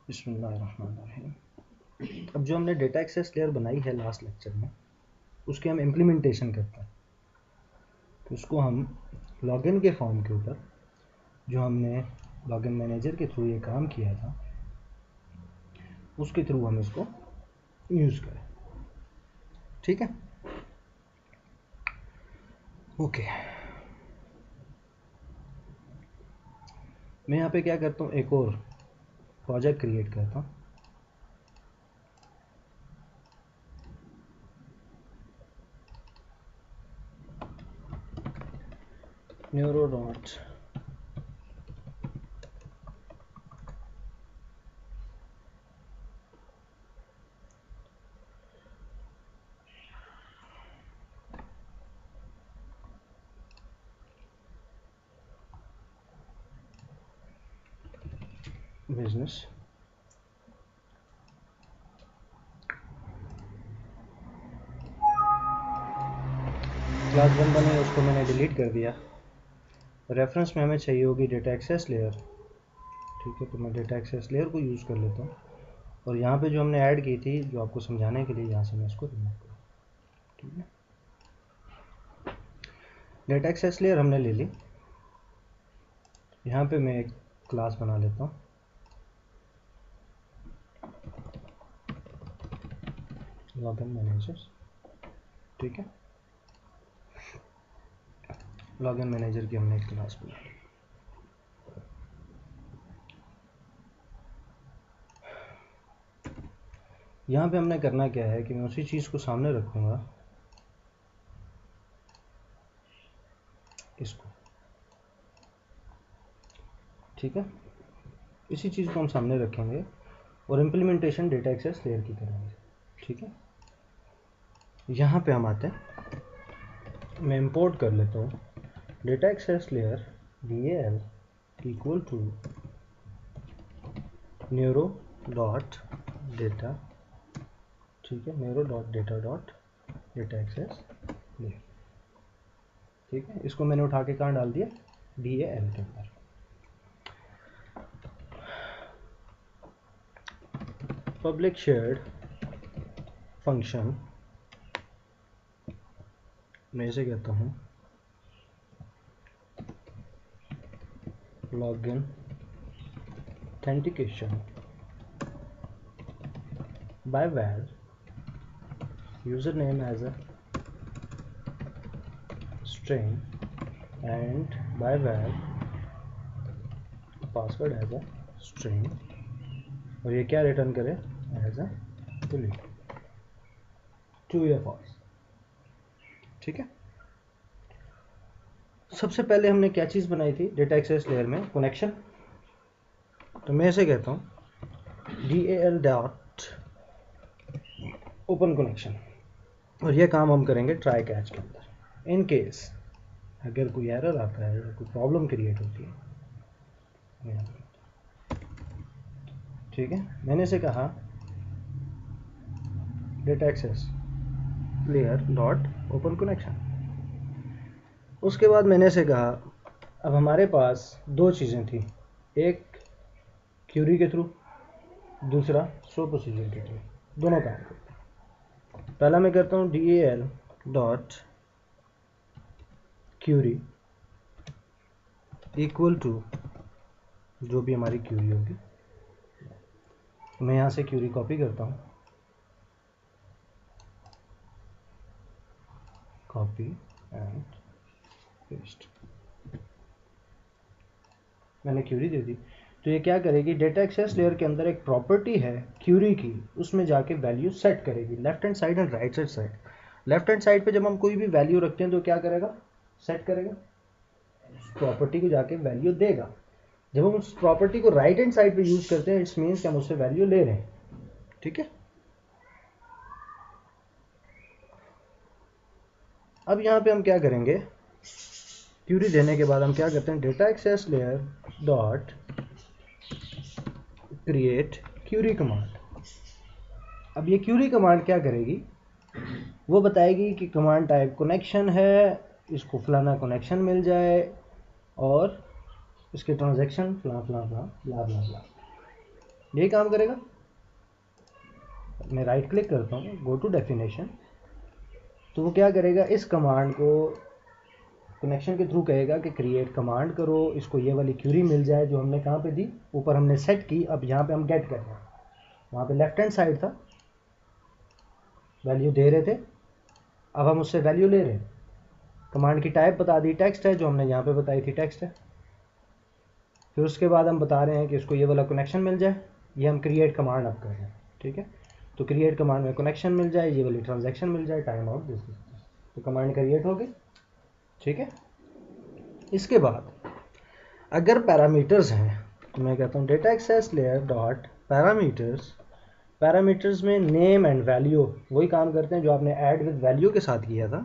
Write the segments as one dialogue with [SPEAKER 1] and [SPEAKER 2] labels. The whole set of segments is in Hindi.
[SPEAKER 1] बिस्मिल्लाहिर्रहमानिर्रहीम। अब जो हमने डेटा एक्सेस लेयर बनाई है लास्ट लेक्चर में, उसके हम इम्प्लीमेंटेशन करते हैं। तो उसको हम लॉगिन के फॉर्म के ऊपर जो हमने लॉगिन मैनेजर के थ्रू ये काम किया था, उसके थ्रू हम इसको यूज़ करें। ठीक है, ओके। मैं यहाँ पे क्या करता हूँ, एक और प्रोजेक्ट क्रिएट करता हूँ। न्यूरो डॉट बिजनेस क्लास 1 बने, उसको मैंने डिलीट कर दिया। रेफरेंस में हमें चाहिए होगी डेटा एक्सेस लेयर। ठीक है, तो मैं डेटा एक्सेस लेयर को यूज़ कर लेता हूँ और यहाँ पे जो हमने ऐड की थी, जो आपको समझाने के लिए, यहाँ से मैं इसको रिमूव करूँ। ठीक है, डेटा एक्सेस लेयर हमने ले ली। यहाँ पे मैं एक क्लास बना लेता हूँ, लॉगिन मैनेजर। ठीक है, लॉगिन मैनेजर की हमने एक क्लास बना ली। यहाँ पे हमने करना क्या है कि मैं उसी चीज़ को सामने रखूँगा, इसको। ठीक है, इसी चीज़ को हम सामने रखेंगे और इम्प्लीमेंटेशन डेटा एक्सेस लेयर की करेंगे। ठीक है, यहाँ पे हम आते हैं, मैं इंपोर्ट कर लेता हूँ data access layer DAL equal to neuro dot data. ठीक है, neuro dot data dot data access layer. ठीक है, इसको मैंने उठा के कहाँ डाल दिया, DAL के अंदर। पब्लिक शेयर्ड फंक्शन मैं इसे कहता हूँ login authentication by val username as a string and by val password as a string, और ये क्या रिटर्न करे, एज अ ट्रू या फॉल्स। ठीक है, सबसे पहले हमने क्या चीज़ बनाई थी डेटा एक्सेस लेयर में, कनेक्शन। तो मैं इसे कहता हूँ DAL डॉट ओपन कनेक्शन, और ये काम हम करेंगे ट्राई कैच के अंदर। इन केस अगर कोई एरर आता है या कोई प्रॉब्लम क्रिएट होती है। ठीक है, मैंने इसे कहा data access layer dot open connection. उसके बाद मैंने इसे कहा, अब हमारे पास दो चीज़ें थी, एक क्यूरी के थ्रू, दूसरा शो प्रोसीजर के थ्रू, दोनों काम करते हैं। पहला मैं करता हूँ DAL dot query equal to जो भी हमारी क्यूरी होगी। मैं यहाँ से क्यूरी कॉपी करता हूँ, कॉपी एंड पेस्ट। मैंने क्यूरी दे दी, तो ये क्या करेगी, डेटा एक्सेस लेयर के अंदर एक प्रॉपर्टी है क्यूरी की, उसमें जाके वैल्यू सेट करेगी, left hand side and right hand side. Left hand side पे जब हम कोई भी वैल्यू रखते हैं तो क्या करेगा, सेट करेगा, प्रॉपर्टी को जाके वैल्यू देगा। जब हम उस प्रॉपर्टी को राइट हैंड साइड पे यूज करते हैं, इट्स मीन्स कि हम उससे वैल्यू ले रहे हैं। ठीक है, अब यहाँ पे हम क्या करेंगे, क्यूरी देने के बाद हम क्या करते हैं, data access layer dot create query command. अब ये क्यूरी कमांड क्या करेगी, वो बताएगी कि कमांड टाइप कनेक्शन है, इसको फलाना कनेक्शन मिल जाए और इसके ट्रांजैक्शन फला फला फला ब्ला ब्ला ब्ला। यही काम करेगा। मैं राइट क्लिक करता हूँ, गो टू डेफिनेशन, तो वो क्या करेगा, इस कमांड को कनेक्शन के थ्रू कहेगा कि क्रिएट कमांड करो, इसको ये वाली क्यूरी मिल जाए जो हमने कहाँ पे दी, ऊपर हमने सेट की। अब यहाँ पे हम गेट कर रहे हैं, वहाँ पे लेफ्ट हैंड साइड था, वैल्यू दे रहे थे, अब हम उससे वैल्यू ले रहे हैं। कमांड की टाइप बता दी टेक्स्ट है, जो हमने यहाँ पे बताई थी टेक्स्ट है। फिर उसके बाद हम बता रहे हैं कि इसको ये वाला कनेक्शन मिल जाए, ये हम क्रिएट कमांड अब कर रहे हैं, ठीक है। तो क्रिएट कमांड में कनेक्शन मिल जाए, ये वाली ट्रांजैक्शन मिल जाए, टाइम आउट दिस, तो कमांड क्रिएट हो गई, ठीक है। इसके बाद अगर पैरामीटर्स हैं तो मैं कहता हूँ data access layer dot parameters, parameters में नेम एंड वैल्यू वही काम करते हैं जो आपने ऐड विद वैल्यू के साथ किया था,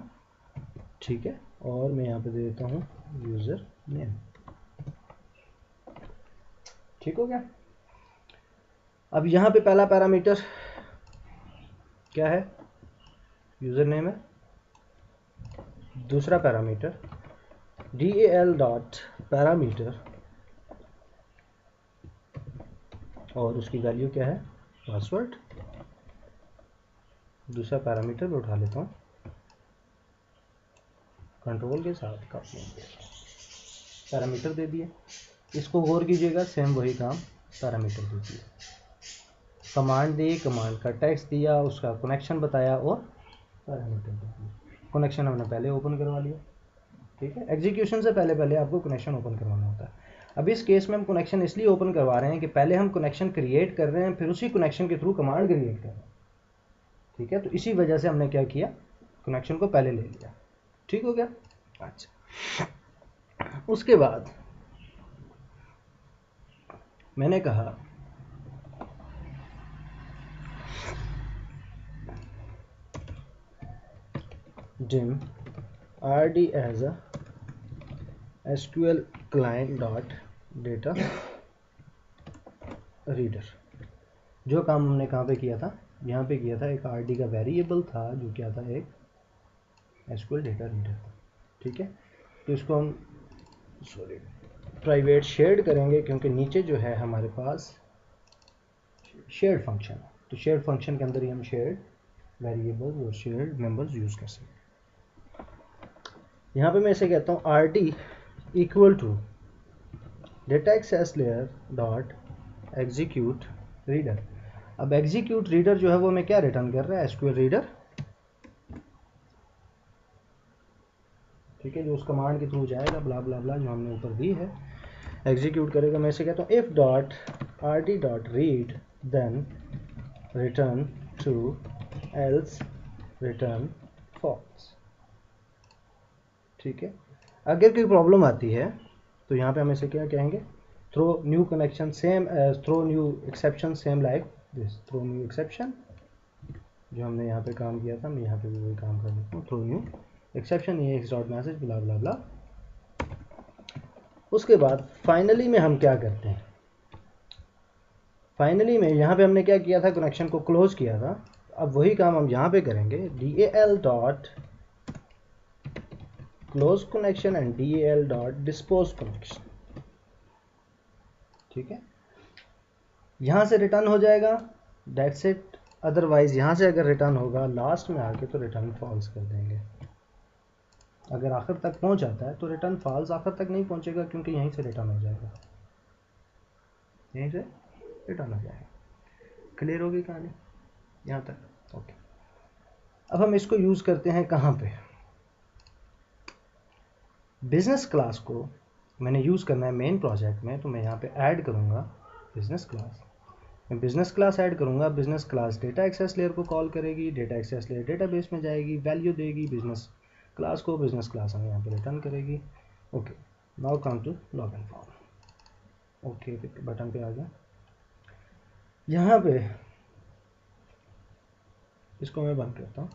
[SPEAKER 1] ठीक है। और मैं यहाँ पे दे देता हूँ यूज़र नेम, ठीक हो गया। अब यहाँ पे पहला पैरामीटर क्या है, यूज़र नेम है। दूसरा पैरामीटर DAL डॉट पैरामीटर, और उसकी वैल्यू क्या है, पासवर्ड। दूसरा पैरामीटर मैं उठा लेता हूँ, कंट्रोल के साथ कॉपी पैरामीटर दे दिए। इसको गौर कीजिएगा, सेम वही काम, पैरामीटर दे दिए, कमांड दी, कमांड का टेक्स्ट दिया, उसका कनेक्शन बताया और पैरामीटर दे दिया। कनेक्शन हमने पहले ओपन करवा लिया, ठीक है। एग्जीक्यूशन से पहले पहले आपको कनेक्शन ओपन करवाना होता है। अब इस केस में हम कनेक्शन इसलिए ओपन करवा रहे हैं कि पहले हम कनेक्शन क्रिएट कर रहे हैं, फिर उसी कनेक्शन के थ्रू कमांड क्रिएट कर रहे हैं, ठीक है। तो इसी वजह से हमने क्या किया, कनेक्शन को पहले ले लिया, ठीक हो गया। अच्छा, उसके बाद मैंने कहा dim rd as a SQL client dot data reader। जो काम हमने कहाँ पे किया था, यहाँ पे किया था, एक rd का वेरिएबल था जो क्या था, एक SQL डेटा रीडर, ठीक है। तो इसको हम प्राइवेट शेयर्ड करेंगे, क्योंकि नीचे जो है हमारे पास शेयर्ड फंक्शन है, तो शेयर्ड फंक्शन के अंदर ही हम शेयर्ड वेरिएबल्स और शेयर्ड मेंबर्स यूज़ कर सकते हैं। यहाँ पे मैं इसे कहता हूँ RD equal to data access layer dot execute reader. अब एग्जीक्यूट रीडर जो है वो हमें क्या रिटर्न कर रहा है, SQL रीडर, ठीक है, जो उस कमांड के थ्रू जाएगा, ब्ला ब्ला ब्ला जो हमने ऊपर दी है, एग्जीक्यूट करेगा। मैं इसे कहता हूँ if dot RD dot read then return true else return false, ठीक है। अगर कोई प्रॉब्लम आती है तो यहाँ पे हम इसे क्या कहेंगे, throw new connection same as throw new exception same like this, throw new exception, जो हमने यहाँ पे काम किया था, मैं यहाँ पे भी वही काम कर देता हूँ, थ्रो न्यू एक्सेप्शन, ये एक्स डॉट मैसेज ब्ला ब्ला ब्ला। उसके बाद फाइनली में हम क्या करते हैं, फाइनली में यहाँ पे हमने क्या किया था, कनेक्शन को क्लोज किया था, अब वही काम हम यहाँ पे करेंगे, DAL dot close connection and DAL dot dispose connection, ठीक है। यहाँ से रिटर्न हो जाएगा, दैट्स इट। अदरवाइज यहाँ से अगर रिटर्न होगा लास्ट में आके तो रिटर्न फॉल्स कर देंगे। अगर आखिर तक पहुँच जाता है तो रिटर्न फॉल्स, आखिर तक नहीं पहुँचेगा क्योंकि यहीं से रिटर्न हो जाएगा, यहीं से रिटर्न हो जाएगा। क्लियर होगी कहानी यहाँ तक, ओके। अब हम इसको यूज़ करते हैं कहाँ पे, बिजनेस क्लास को मैंने यूज़ करना है मेन प्रोजेक्ट में, तो मैं यहाँ पे ऐड करूँगा बिजनेस क्लास। मैं बिजनेस क्लास ऐड करूँगा, business class data access layer को कॉल करेगी, डेटा एक्सेस लेयर डेटाबेस में जाएगी, वैल्यू देगी बिजनेस क्लास को, बिजनेस क्लास हमें यहाँ पे रिटर्न करेगी। Okay, now come to login form. Okay button पे आ गया। यहाँ पे इसको मैं बंद करता हूँ।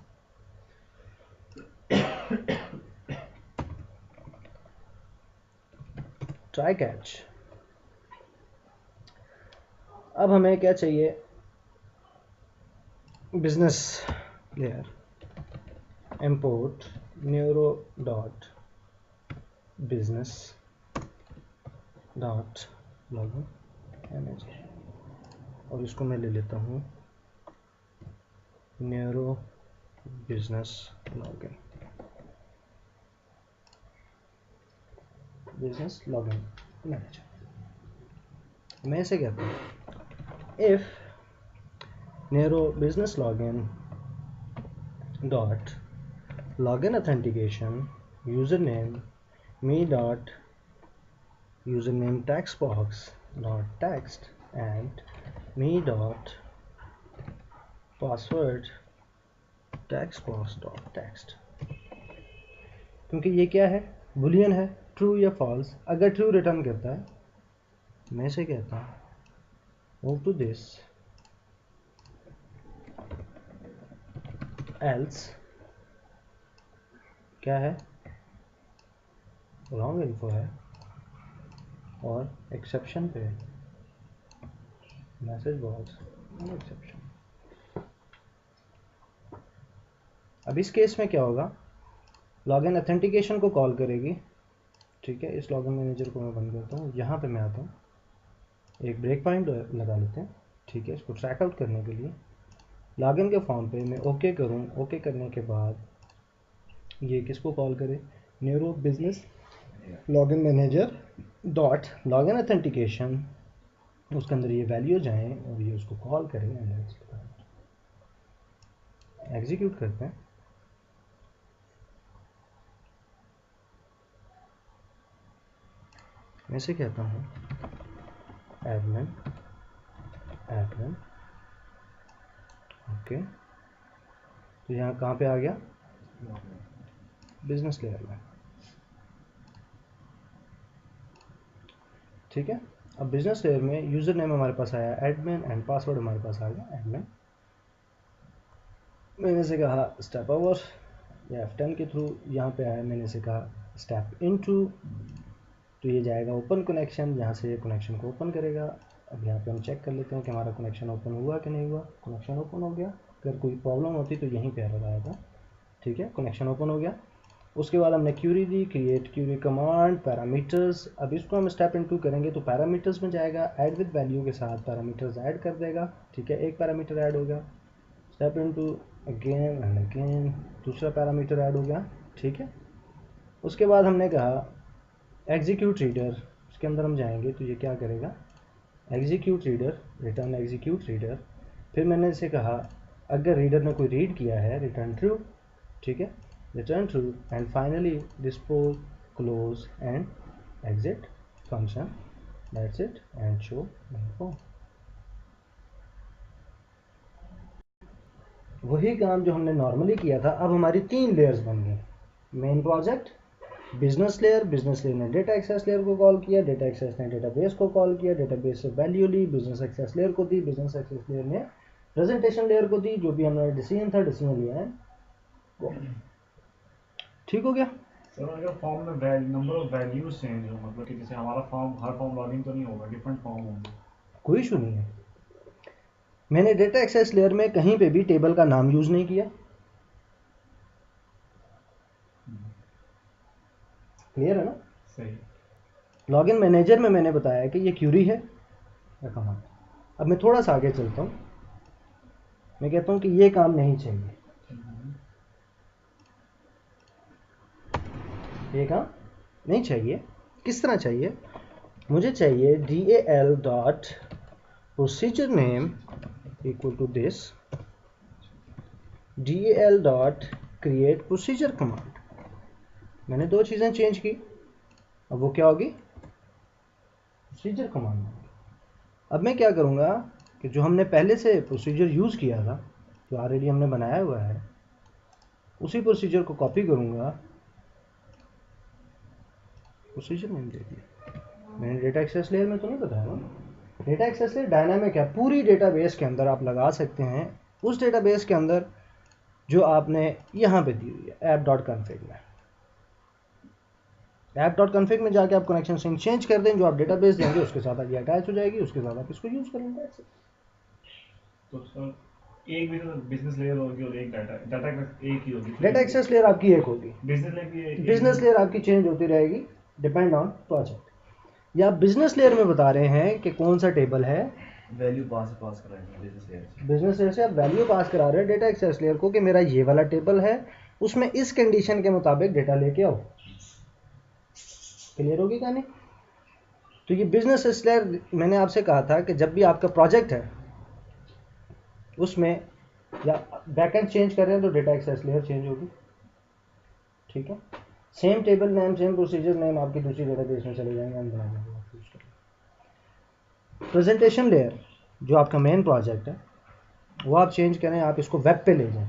[SPEAKER 1] Try catch. अब हमें क्या चाहिए, business layer import neuro dot business dot login image, और इसको मैं ले लेता हूँ neuro business login, business login manager. मैं इसे कहता हूँ if neuro business login dot login authentication user name me dot username text box dot text and me dot password text box dot text। क्योंकि ये क्या है, बुलियन है, ट्रू या फॉल्स। अगर ट्रू रिटर्न करता है मैं इसे कहता हूँ move to this, else क्या है, रॉन्ग इन्फो है, और एक्सेप्शन पे मैसेज बॉक्स एक्सेप्शन। अब इस केस में क्या होगा, लॉगिन ऑथेंटिकेशन को कॉल करेगी, ठीक है। इस लॉगिन मैनेजर को मैं बंद करता हूँ, यहाँ पे मैं आता हूँ, एक ब्रेक पॉइंट लगा लेते हैं, ठीक है। इसको ट्रैक आउट करने के लिए लॉगिन के फॉर्म पे मैं ओके करूँ, ओके करने के बाद ये किसको कॉल करे, neuro business login manager dot login authentication, उसके अंदर ये वैल्यू जाएं और ये उसको कॉल करें, एग्जीक्यूट करते हैं। मैं इसे कहता हूँ एडमिन एडमिन, ओके। तो यहाँ कहाँ पे आ गया, बिजनेस लेयर में, ठीक है। अब बिजनेस लेयर में यूजर नेम हमारे पास आया एडमिन एंड पासवर्ड हमारे पास आ गया एडमिन। मैंने से कहा स्टेप ओवर या F10 के थ्रू यहाँ पे आया, मैंने से कहा स्टेप इनटू, तो ये जाएगा ओपन कनेक्शन, यहाँ से ये कनेक्शन को ओपन करेगा। अब यहाँ पे हम चेक कर लेते हैं कि हमारा कनेक्शन ओपन हुआ कि नहीं हुआ। कनेक्शन ओपन हो गया, अगर कोई प्रॉब्लम होती तो यहीं पे एरर आया था, ठीक है। कनेक्शन ओपन हो गया, उसके बाद हमने क्यूरी दी, क्रिएट क्यूरी कमांड, पैरामीटर्स। अब इसको हम स्टेप इनटू करेंगे तो पैरामीटर्स में जाएगा, ऐड विद वैल्यू के साथ पैरामीटर्स ऐड कर देगा, ठीक है। एक पैरामीटर ऐड हो गया, step into again and again, दूसरा पैरामीटर ऐड हो गया, ठीक है। उसके बाद हमने कहा एग्जीक्यूट रीडर, उसके अंदर हम जाएंगे तो ये क्या करेगा, execute reader, return execute reader. फिर मैंने इसे कहा अगर रीडर ने कोई रीड किया है रिटर्न ट्रू, ठीक है, return true. And finally dispose close and exit function, that's it, and show info. वही काम जो हमने नॉर्मली किया था, अब हमारी 3 लेयर्स बन गई। Main project, business layer, business layer ने डेटा एक्सेस लेयर को कॉल किया, डेटा एक्सेस ने डेटाबेस को कॉल किया, डेटाबेस से वैल्यू ली, बिजनेस एक्सेस लेयर को दी, बिजनेस एक्सेस लेयर ने प्रेजेंटेशन लेयर को दी, जो भी हमारा डिसीजन था, डिसीजन लिया है वो ठीक हो गया।
[SPEAKER 2] सर अगर फॉर्म में नंबर ऑफ वैल्यूज चेंज हो, मतलब कि जैसे हमारा फॉर्म हर फॉर्म लॉगिन तो नहीं होगा, डिफरेंट फॉर्म होंगे,
[SPEAKER 1] कोई इशू नहीं है। मैंने डेटा एक्सेस लेयर में कहीं पे भी टेबल का नाम यूज नहीं किया, क्लियर है ना,
[SPEAKER 2] सही।
[SPEAKER 1] लॉगिन मैनेजर में मैंने बताया कि ये क्यूरी है या कमांड। अब मैं थोड़ा सा आगे चलता हूँ, मैं कहता हूँ कि ये काम नहीं चाहिए, ये काम नहीं चाहिए। किस तरह चाहिए, मुझे चाहिए DAL dot procedure name equal to this, DAL dot create procedure command. मैंने 2 चीज़ें चेंज की, अब वो क्या होगी, प्रोसीजर कमांड। अब मैं क्या करूँगा कि जो हमने पहले से प्रोसीजर यूज़ किया था, जो ऑलरेडी हमने बनाया हुआ है, उसी प्रोसीजर को कॉपी करूँगा, प्रोसीजर नेम दे दिया। मैंने डेटा एक्सेस लेयर में तो नहीं बताया ना, डेटा एक्सेस लेयर डायनामिक है, पूरी डेटाबेस के अंदर आप लगा सकते हैं, उस डेटाबेस के अंदर जो आपने यहाँ पे दी हुई है ऐप डॉट कन्फिग में। ऐप डॉट कन्फिग में जाके आप कनेक्शन स्ट्रिंग चेंज कर दें, जो आप डेटाबेस देंगे उसके साथ ये अटैच हो जाएगी, उसके साथ आप इसको यूज़ कर लेंगे।
[SPEAKER 2] तो सर एक बिजनेस लेयर होगी और एक डाटा एक ही होगी,
[SPEAKER 1] डेटा एक्सेस लेयर आपकी एक होगी, बिजनेस लेयर आपकी चेंज होती रहेगी डिपेंड ऑन प्रोजेक्ट। या बिजनेस लेयर में बता रहे हैं कि कौन सा टेबल है,
[SPEAKER 3] वैल्यू पास कर रहे हैं बिजनेस लेयर से।
[SPEAKER 1] बिजनेस लेयर से आप वैल्यू पास करा रहे हैं डेटा एक्सेस लेयर को कि मेरा ये वाला टेबल है, उसमें इस कंडीशन के मुताबिक डेटा लेके आओ। क्लियर होगी कहानी? तो ये बिजनेस लेयर, मैंने आपसे कहा था कि जब भी आपका प्रोजेक्ट है उसमें या बैकएंड चेंज कर रहे हैं तो डेटा एक्सेस लेयर चेंज होगी। ठीक है, same table name same procedure name आपकी दूसरी डेटाबेस में चले जाएंगे, हम बना देंगे। प्रेजेंटेशन लेयर जो आपका मेन प्रोजेक्ट है वो आप चेंज करें, आप इसको वेब पे ले जाएं।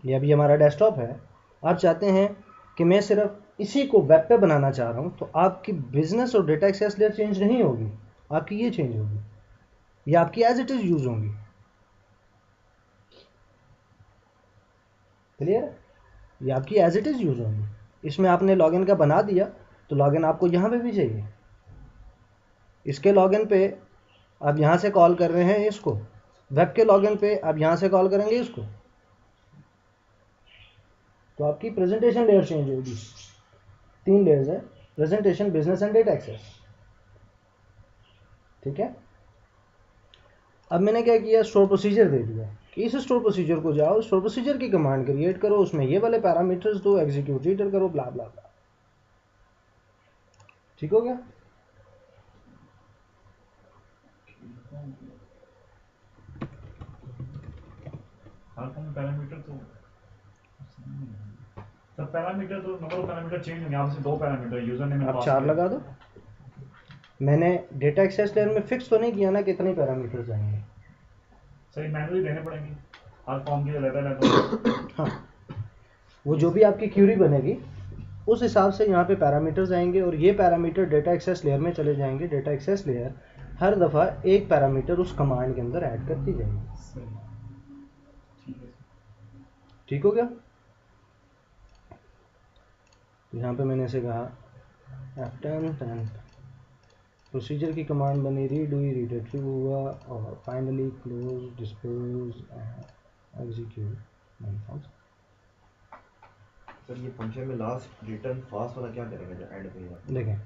[SPEAKER 1] ये अभी हमारा डेस्कटॉप है, आप चाहते हैं कि मैं सिर्फ इसी को वेब पे बनाना चाह रहा हूँ, तो आपकी बिजनेस और डेटा एक्सेस लेयर चेंज नहीं होगी, आपकी ये चेंज होगी, ये आपकी एज इट इज यूज होंगी। क्लियर? ये आपकी एज इट इज यूज होंगी। इसमें आपने लॉगिन का बना दिया तो लॉगिन आपको यहाँ पे भी चाहिए। इसके लॉगिन पे आप यहाँ से कॉल कर रहे हैं इसको, वेब के लॉगिन पे आप यहाँ से कॉल करेंगे इसको, तो आपकी प्रेजेंटेशन लेयर चेंज होगी। 3 लेयर्स है, presentation, business and data access. ठीक है, अब मैंने क्या किया, स्टोर प्रोसीजर दे दिया कि इस स्टोर प्रोसीजर को जाओ, स्टोर प्रोसीजर की कमांड क्रिएट करो, उसमें ये वाले पैरामीटर्स दो, एग्जीक्यूट रीडर करो, ब्ला ब्ला ब्ला। ठीक हो गया?
[SPEAKER 2] हर फॉर्म में पैरामीटर तो सब पैरामीटर तो नंबर ऑफ पैरामीटर चेंज होंगे। यहाँ से 2 पैरामीटर यूजर नेम
[SPEAKER 1] आप 4 लगा दो। मैंने डेटा एक्सेस लेयर में फिक्स तो नहीं किया ना कितने पैरामीटर्स आएंगे,
[SPEAKER 2] सही मैनुअली देने पड़ेंगे हर फॉर्म के अलग।
[SPEAKER 1] हाँ, वो जो भी आपकी क्यूरी बनेगी उस हिसाब से यहाँ पे पैरामीटर्स आएंगे और ये पैरामीटर डेटा एक्सेस लेयर में चले जाएंगे। डेटा एक्सेस लेयर हर दफ़ा एक पैरामीटर उस कमांड के अंदर ऐड करती जाएगी। ठीक हो गया? यहाँ पे मैंने ऐसे कहा F10 प्रोसीजर की कमांड बनी, रीडू रीडर ट्रू हुआ और finally close dispose execute main function.
[SPEAKER 3] Sir ये फंक्शन में लास्ट रिटर्न फॉल्स वाला क्या करेंगे जो ऐड करेगा?
[SPEAKER 1] देखें,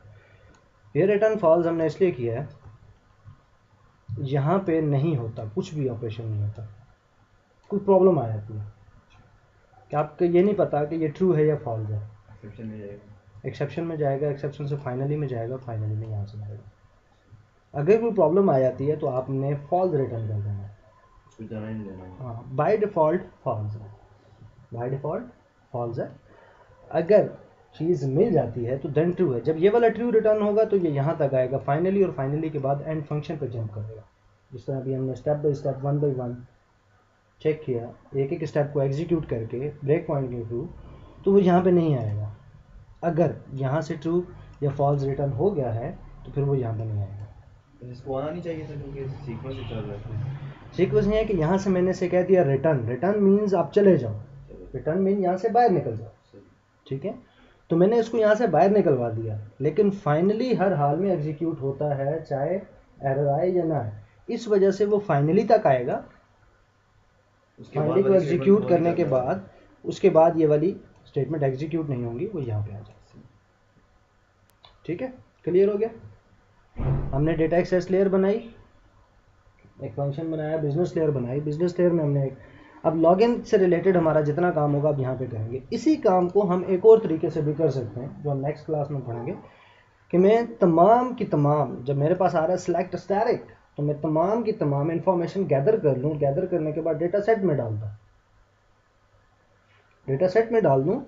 [SPEAKER 1] ये रिटर्न फॉल्स हमने इसलिए किया है, यहाँ पे नहीं होता कुछ भी, ऑपरेशन नहीं होता, कोई प्रॉब्लम आ जाती है कि आपको ये नहीं पता कि ये ट्रू है या फॉल्स है।
[SPEAKER 3] एक्सेप्शन में जाएगा,
[SPEAKER 1] एक्सेप्शन में जाएगा, एक्सेप्शन से फाइनली में जाएगा, फाइनली में यहाँ से जाएगा। अगर कोई प्रॉब्लम आ जाती है तो आपने फॉल्स रिटर्न कर देना है,
[SPEAKER 3] उसको जाना ही नहीं देना।
[SPEAKER 1] हाँ, बाय डिफ़ॉल्ट फॉल्स है, बाय डिफ़ॉल्ट फॉल्स है। अगर चीज़ मिल जाती है तो देन ट्रू है। जब ये वाला ट्रू रिटर्न होगा तो ये यहाँ तक आएगा फाइनली, और फाइनली के बाद एंड फंक्शन पर जंप करेगा। जिस तरह अभी हमने step by step 1 by 1 check किया, एक एक स्टेप को एग्जीक्यूट करके ब्रेक पॉइंट के थ्रू, तो वो यहाँ पे नहीं आएगा। अगर यहाँ से ट्रू या फॉल्स रिटर्न हो गया है तो फिर वो यहाँ पे नहीं आएगा।
[SPEAKER 3] इसको आना नहीं चाहिए था क्योंकि सीक्वेंस से चल रहा है।
[SPEAKER 1] सीक्वेंस नहीं है कि यहाँ से मैंने से कह दिया रिटर्न, रिटर्न मीन्स आप चले जाओ, रिटर्न मीन यहाँ से बाहर निकल जाओ। ठीक है, तो मैंने इसको यहाँ से बाहर निकलवा दिया, लेकिन फाइनली हर हाल में एग्जीक्यूट होता है चाहे एरर आए या ना आए। इस वजह से वो फाइनली तक आएगा। फाइनली को एग्जीक्यूट करने के बाद उसके बाद ये वाली स्टेटमेंट एग्जीक्यूट नहीं होंगी, वो यहाँ पे आ जाएगी। ठीक है, क्लियर हो गया? हमने डेटा एक्सेस लेयर बनाई, एक फंक्शन बनाया, बिजनेस लेयर बनाई, बिजनेस लेयर में हमने एक, अब लॉगिन से रिलेटेड हमारा जितना काम होगा अब यहाँ पे करेंगे। इसी काम को हम एक और तरीके से भी कर सकते हैं जो हम नेक्स्ट क्लास में पढ़ेंगे, कि मैं तमाम की तमाम, जब मेरे पास आ रहा है सिलेक्ट स्टैटिक, तो मैं तमाम की तमाम इंफॉर्मेशन गैदर कर लूँ, गैदर करने के बाद डेटा सेट में डाल दूँ, डेटा सेट में डाल दूँ,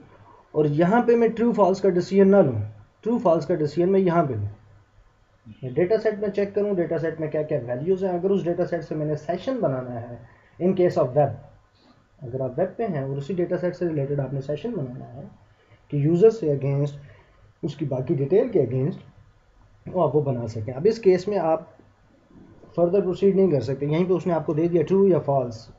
[SPEAKER 1] और यहाँ पे मैं ट्रू फॉल्स का डिसीजन ना लूँ, ट्रू फॉल्स का डिसीजन मैं यहाँ पे लूँ। मैं डेटा सेट में चेक करूँ डेटा सेट में क्या क्या वैल्यूज़ हैं। अगर उस डेटा सेट से मैंने सेशन बनाना है, इन केस ऑफ वेब, अगर आप वेब पे हैं और उसी डेटा सेट से रिलेटेड आपने सेशन बनाना है कि यूज़र से अगेंस्ट उसकी बाकी डिटेल के अगेंस्ट, वो आप वो बना सकें। अब इस केस में आप फर्दर प्रोसीड नहीं कर सकते, यहीं पे उसने आपको दे दिया ट्रू या फॉल्स,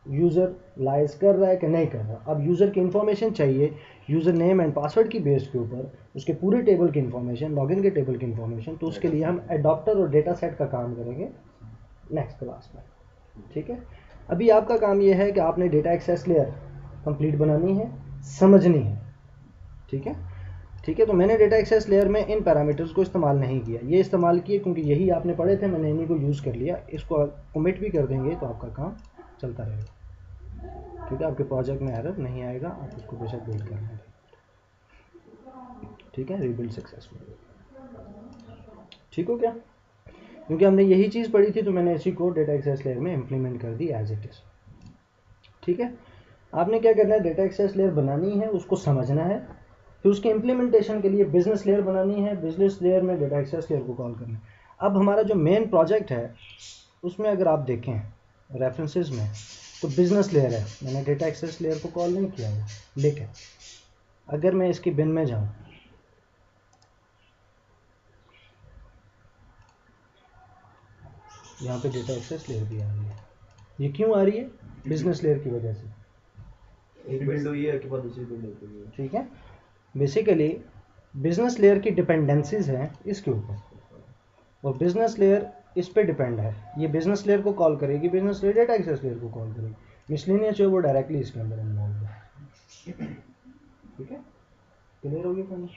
[SPEAKER 1] यूज़र लाइज कर रहा है कि नहीं कर रहा। अब यूज़र की इन्फॉर्मेशन चाहिए, यूज़र नेम एंड पासवर्ड की बेस के ऊपर उसके पूरे टेबल की इन्फॉर्मेशन, लॉगिन के टेबल की इन्फॉर्मेशन। तो उसके लिए हम एडॉप्टर और डेटा सेट का काम करेंगे नेक्स्ट क्लास में। ठीक है, अभी आपका काम यह है कि आपने डेटा एक्सेस लेयर कंप्लीट बनानी है, समझनी है। ठीक है, ठीक है, तो मैंने डेटा एक्सेस लेयर में इन पैरामीटर्स को इस्तेमाल नहीं किया, ये इस्तेमाल किए क्योंकि यही आपने पढ़े थे, मैंने इन्हीं को यूज़ कर लिया। इसको कमिट भी कर देंगे तो आपका काम चलता रहेगा, ठीक है, आपके प्रोजेक्ट में एरर नहीं आएगा, आप उसको बेशक बिल्ड कर लेंगे। ठीक है, रीबिल्ड सक्सेसफुल, ठीक हो क्या? क्योंकि हमने यही चीज़ पढ़ी थी तो मैंने इसी को डेटा एक्सेस लेयर में इम्प्लीमेंट कर दी एज इट इज़। ठीक है, आपने क्या करना है, डेटा एक्सेस लेयर बनानी है, उसको समझना है, फिर उसके इम्प्लीमेंटेशन के लिए बिजनेस लेयर बनानी है, बिजनेस लेयर में डेटा एक्सेस लेयर को कॉल करना है। अब हमारा जो मेन प्रोजेक्ट है उसमें अगर आप देखें रेफरेंसेस में तो बिजनेस लेयर है, मैंने डेटा एक्सेस लेयर को कॉल नहीं किया है। लेकिन अगर मैं इसकी बिन में जाऊं, यहाँ पे डेटा एक्सेस लेयर भी आ रही है, ये क्यों आ रही है? बिजनेस लेयर की वजह से।
[SPEAKER 3] एक बिल्ड हुई है, के बाद दूसरी बिल्ड होती है।
[SPEAKER 1] ठीक है, बेसिकली बिजनेस लेयर की डिपेंडेंसीज हैं इसके ऊपर, और बिजनेस लेयर इस पे डिपेंड है। ये बिजनेस लेयर को कॉल करेगी, business layer data access layer को कॉल करेगी, मिसलेनियस जो है वो डायरेक्टली इसके अंदर इन्वॉल्व है। ठीक है, क्लियर हो गया फ्रेंड?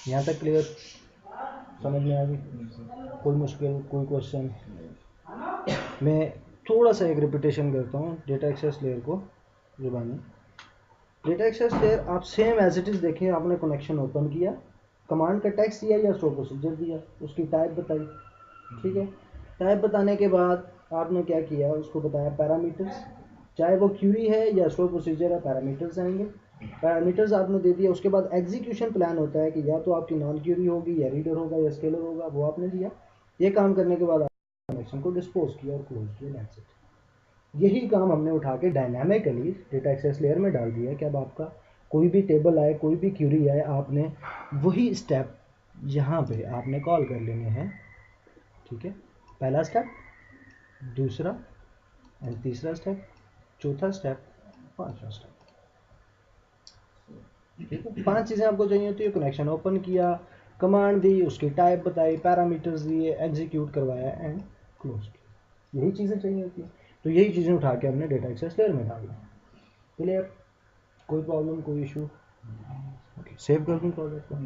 [SPEAKER 1] यहाँ तक क्लियर, समझ में आ गई? कोई मुश्किल, कोई क्वेश्चन? मैं थोड़ा सा एक रिपीटेशन करता हूँ डेटा एक्सेस लेयर को जुबानी। डेटा एक्सेस लेयर आप सेम एज इट इज़ देखें, आपने कनेक्शन ओपन किया, कमांड का टेक्स्ट दिया या स्टोर प्रोसीजर दिया, उसकी टाइप बताई। ठीक है, टाइप बताने के बाद आपने क्या किया, उसको बताया पैरामीटर्स, चाहे वो क्यूरी है या स्टोर प्रोसीजर है, पैरामीटर्स आएंगे, पैरामीटर्स आपने दे दिया। उसके बाद एग्जीक्यूशन प्लान होता है कि या तो आपकी नॉन क्यूरी होगी या रीडर होगा या स्केलर होगा, वो आपने दिया। ये काम करने के बाद कनेक्शन को डिस्पोज किया और क्लोज किया, दैट्स इट। यही काम हमने उठा के डायनामिकली डेटा एक्सेस लेयर में डाल दिया है कि अब आपका कोई भी टेबल आए, कोई भी क्यूरी आए, आपने वही स्टेप यहाँ पे आपने कॉल कर लेने हैं। ठीक है, पहला स्टेप, दूसरा एंड तीसरा स्टेप, चौथा स्टेप, पांचवा स्टेप। ठीक है, 5 चीज़ें आपको चाहिए होती है। कनेक्शन ओपन किया, कमांड दी, उसकी टाइप बताई, पैरामीटर्स दिए, एग्जीक्यूट करवाया एंड क्लोज किया, यही चीज़ें चाहिए होती है। तो यही चीज़ें उठा के हमने डेटा एक्सेस लेयर में डालना। क्लियर? कोई प्रॉब्लम, कोई इशू? सेव कर दूँ प्रोजेक्ट को?